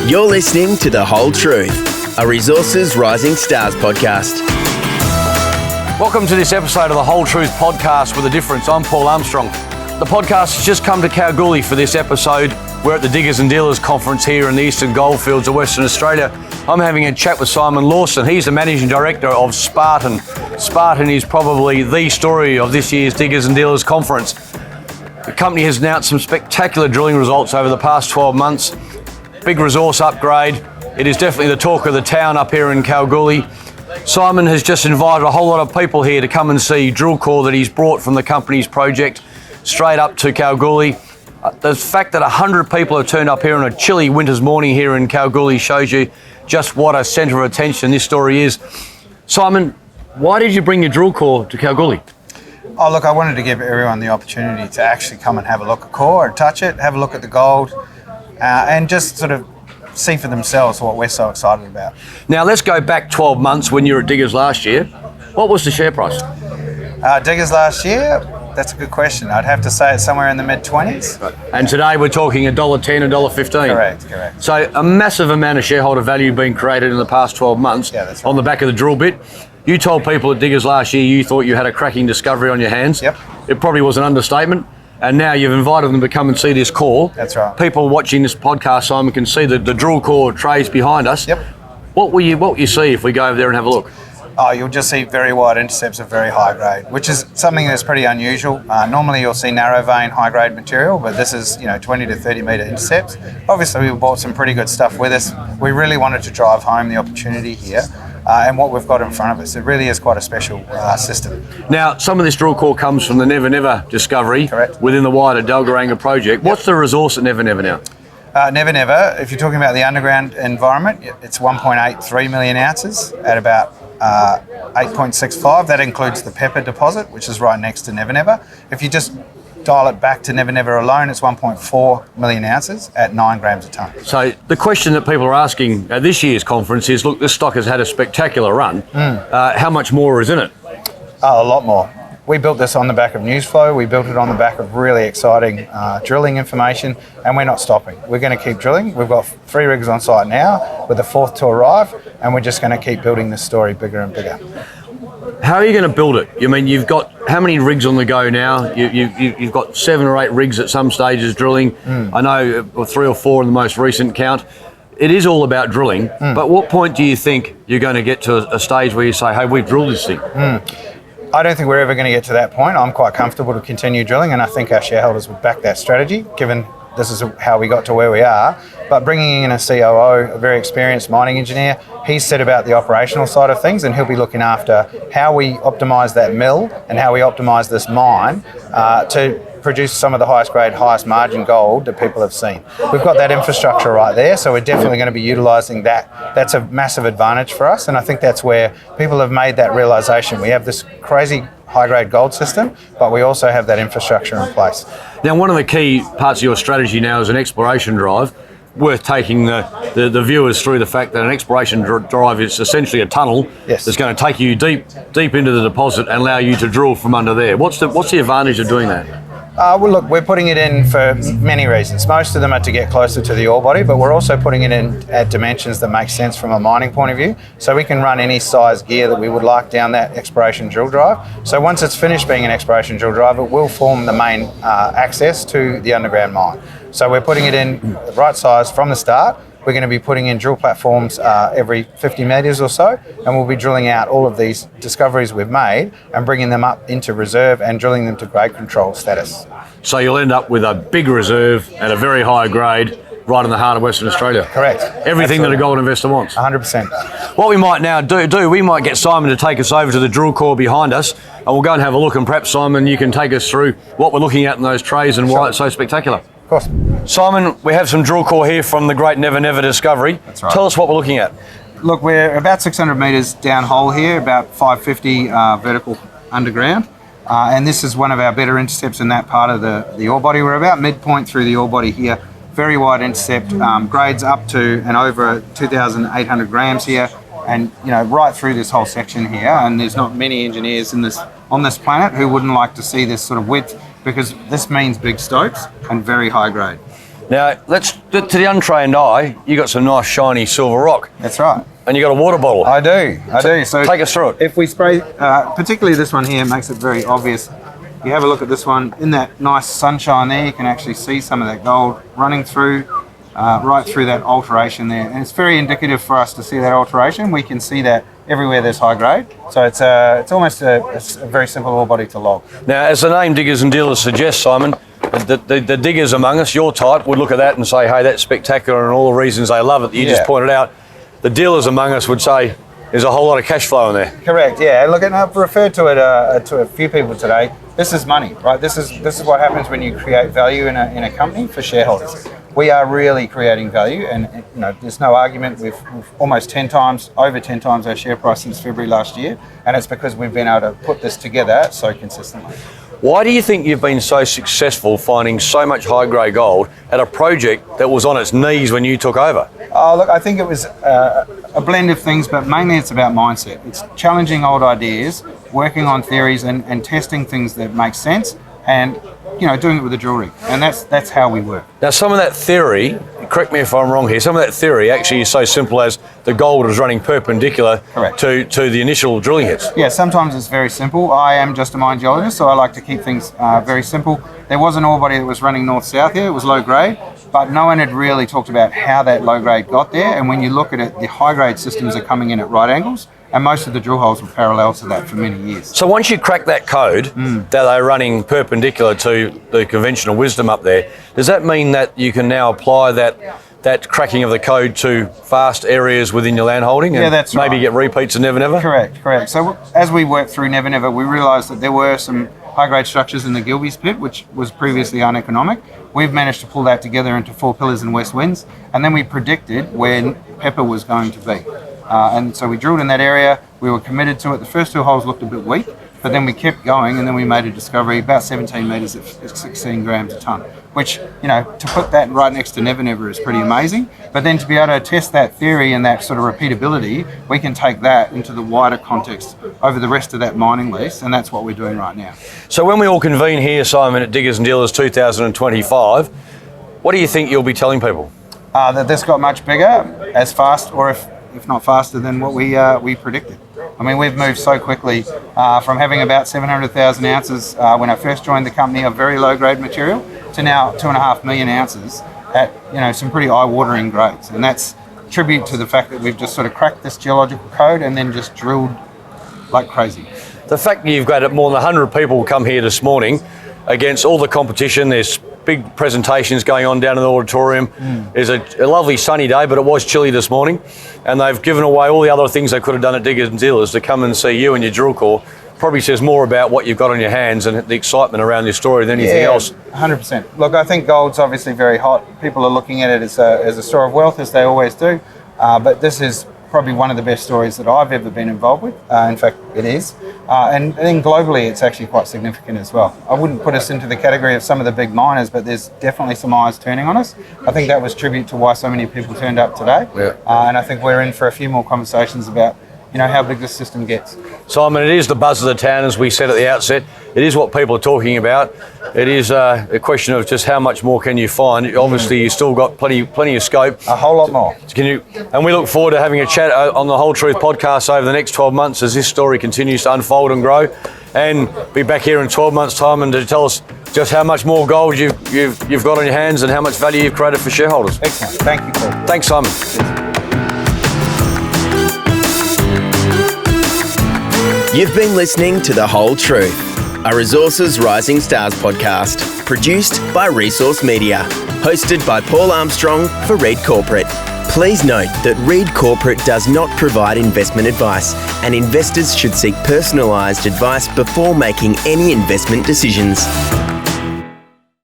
You're listening to The Whole Truth, a Resources Rising Stars podcast. Welcome to this episode of The Whole Truth podcast with a difference. I'm Paul Armstrong. The podcast has just come to Kalgoorlie for this episode. We're at the Diggers and Dealers Conference here in the Eastern Goldfields of Western Australia. I'm having a chat with Simon Lawson. He's the Managing Director of Spartan. Spartan is probably the story of this year's Diggers and Dealers Conference. The company has announced some spectacular drilling results over the past 12 months. Big resource upgrade. It is definitely the talk of the town up here in Kalgoorlie. Simon has just invited a whole lot of people here to come and see drill core that he's brought from the company's project straight up to Kalgoorlie. The fact that 100 people have turned up here on a chilly winter's morning here in Kalgoorlie shows you just what a centre of attention this story is. Simon, why did you bring your drill core to Kalgoorlie? Oh, look, I wanted to give everyone the opportunity to actually come and have a look at core and touch it, have a look at the gold, and just sort of see for themselves what we're so excited about. Now, let's go back 12 months when you were at Diggers last year. What was the share price? Diggers last year, that's a good question. I'd have to say it's somewhere in the mid-20s. And today we're talking $1.10, $1.15. Correct. So a massive amount of shareholder value being created in the past 12 months that's right. On the back of the drill bit. You told people at Diggers last year you thought you had a cracking discovery on your hands. Yep. It probably was an understatement. And now you've invited them to come and see this core. That's right. People watching this podcast, Simon, can see the drill core trays behind us. Yep. What will you see if we go over there and have a look? Oh, you'll just see very wide intercepts of very high grade, which is something that's pretty unusual. Normally you'll see narrow vein, high grade material, but this is 20 to 30 metre intercepts. Obviously we bought some pretty good stuff with us. We really wanted to drive home the opportunity here and what we've got in front of us. It really is quite a special system. Now, some of this drill core comes from the Never Never discovery. Correct. Within the wider Dalgaranga project. What's the resource at Never Never now? Never Never, if you're talking about the underground environment, it's 1.83 million ounces at about 8.65. That includes the Pepper deposit, which is right next to Never Never. If you just dial it back to Never Never alone, it's 1.4 million ounces at 9 grams a tonne. So the question that people are asking at this year's conference is, look, this stock has had a spectacular run. How much more is in it? A lot more. We built this on the back of news flow. We built it on the back of really exciting drilling information, and we're not stopping. We're going to keep drilling. We've got 3 rigs on site now, with a 4th to arrive, and we're just going to keep building this story bigger and bigger. How are you going to build it? I mean, you've got how many rigs on the go now? You've got 7 or 8 rigs at some stages drilling. I know 3 or 4 in the most recent count. It is all about drilling, but what point do you think you're going to get to a stage where you say, hey, we've drilled this thing? I don't think we're ever going to get to that point. I'm quite comfortable to continue drilling, and I think our shareholders would back that strategy, given this is how we got to where we are. But bringing in a COO, a very experienced mining engineer, he's set about the operational side of things, and he'll be looking after how we optimise that mill and how we optimise this mine to produce some of the highest grade, highest margin gold that people have seen. We've got that infrastructure right there, so we're definitely going to be utilising that. That's a massive advantage for us, and I think that's where people have made that realisation. We have this crazy high-grade gold system, but we also have that infrastructure in place. Now, one of the key parts of your strategy now is an exploration drive. Worth taking the viewers through the fact that an exploration drive is essentially a tunnel that's going to take you deep into the deposit and allow you to drill from under there. What's the advantage of doing that? Well, look, we're putting it in for many reasons. Most of them are to get closer to the ore body, but we're also putting it in at dimensions that make sense from a mining point of view. So we can run any size gear that we would like down that exploration drill drive. So once it's finished being an exploration drill drive, it will form the main access to the underground mine. So we're putting it in the right size from the start. We're going to be putting in drill platforms every 50 metres or so, and we'll be drilling out all of these discoveries we've made and bringing them up into reserve and drilling them to grade control status. So you'll end up with a big reserve and a very high grade right in the heart of Western Australia. Correct. Everything that a gold investor wants. 100%. What we might now do, we might get Simon to take us over to the drill core behind us, and we'll go and have a look, and perhaps, Simon, you can take us through what we're looking at in those trays and why it's so spectacular. Of course. Simon, we have some drill core here from the great Never Never discovery. That's right. Tell us what we're looking at. Look, we're about 600 metres down hole here, about 550 vertical underground. And this is one of our better intercepts in that part of the ore body. We're about midpoint through the ore body here. Very wide intercept, grades up to and over 2,800 grams here. And right through this whole section here, and there's not many engineers on this planet who wouldn't like to see this sort of width, because this means big stopes and very high grade. Now, let's to the untrained eye. You got some nice shiny silver rock, That's right. and you got a water bottle. I do. So take us through it. If we spray, particularly this one here, makes it very obvious. You have a look at this one. In that nice sunshine there, you can actually see some of that gold running through, right through that alteration there. And it's very indicative for us to see that alteration. We can see that everywhere there's high grade. So it's almost a very simple ore body to log. Now, as the name Diggers and Dealers suggests, Simon, the diggers among us, your type, would look at that and say, hey, that's spectacular, and all the reasons they love it that you just pointed out. The dealers among us would say, there's a whole lot of cash flow in there. Correct, yeah. Look, and I've referred to it to a few people today. This is money, right? This is what happens when you create value in a company for shareholders. We are really creating value, and there's no argument. We've almost over 10 times our share price since February last year, and it's because we've been able to put this together so consistently. Why do you think you've been so successful finding so much high-grade gold at a project that was on its knees when you took over? Oh, look, I think it was a blend of things, but mainly it's about mindset. It's challenging old ideas, working on theories and testing things that make sense, and doing it with a drill rig. And that's how we work. Now, some of that theory, correct me if I'm wrong here, some of that theory actually is so simple as the gold is running perpendicular to the initial drilling hits. Yeah, sometimes it's very simple. I am just a mine geologist, so I like to keep things very simple. There was an ore body that was running north-south here. It was low grade, but no one had really talked about how that low grade got there. And when you look at it, the high grade systems are coming in at right angles, and most of the drill holes were parallel to that for many years. So once you crack that code, that they're running perpendicular to the conventional wisdom up there, does that mean that you can now apply that cracking of the code to vast areas within your land holding? Yeah, that's right. Maybe get repeats of Never Never? Correct. So as we worked through Never Never, we realised that there were some high-grade structures in the Gilbey's pit, which was previously uneconomic. We've managed to pull that together into 4 pillars and west winds, and then we predicted when Pepper was going to be. And so we drilled in that area. We were committed to it. The first 2 holes looked a bit weak, but then we kept going, and then we made a discovery about 17 metres at 16 grams a tonne, which, to put that right next to Never Never is pretty amazing. But then to be able to test that theory and that sort of repeatability, we can take that into the wider context over the rest of that mining lease, and that's what we're doing right now. So when we all convene here, Simon, at Diggers and Dealers 2025, what do you think you'll be telling people? That this got much bigger, as fast, or if not faster than what we predicted. I mean, we've moved so quickly from having about 700,000 ounces when I first joined the company of very low grade material to now 2.5 million ounces at some pretty eye-watering grades, and that's tribute to the fact that we've just sort of cracked this geological code and then just drilled like crazy. The fact that you've got more than 100 people come here this morning against all the competition, there's big presentations going on down in the auditorium. It's a lovely sunny day, but it was chilly this morning, and they've given away all the other things they could have done at Diggers and Dealers to come and see you and your drill core. Probably says more about what you've got on your hands and the excitement around your story than anything else. 100%. Look, I think gold's obviously very hot. People are looking at it as a store of wealth, as they always do, but this is probably one of the best stories that I've ever been involved with. In fact, it is. And then globally, it's actually quite significant as well. I wouldn't put us into the category of some of the big miners, but there's definitely some eyes turning on us. I think that was tribute to why so many people turned up today. And I think we're in for a few more conversations about how big this system gets. Simon, it is the buzz of the town, as we said at the outset. It is what people are talking about. It is a question of just how much more can you find. Obviously, you've still got plenty of scope. A whole lot more. And we look forward to having a chat on the Whole Truth podcast over the next 12 months as this story continues to unfold and grow, and be back here in 12 months' time and to tell us just how much more gold you've got on your hands and how much value you've created for shareholders. Excellent. Thank you, Paul. Thanks, Simon. You've been listening to The Whole Truth, a Resources Rising Stars podcast, produced by Resource Media, hosted by Paul Armstrong for Reed Corporate. Please note that Reed Corporate does not provide investment advice, and investors should seek personalised advice before making any investment decisions.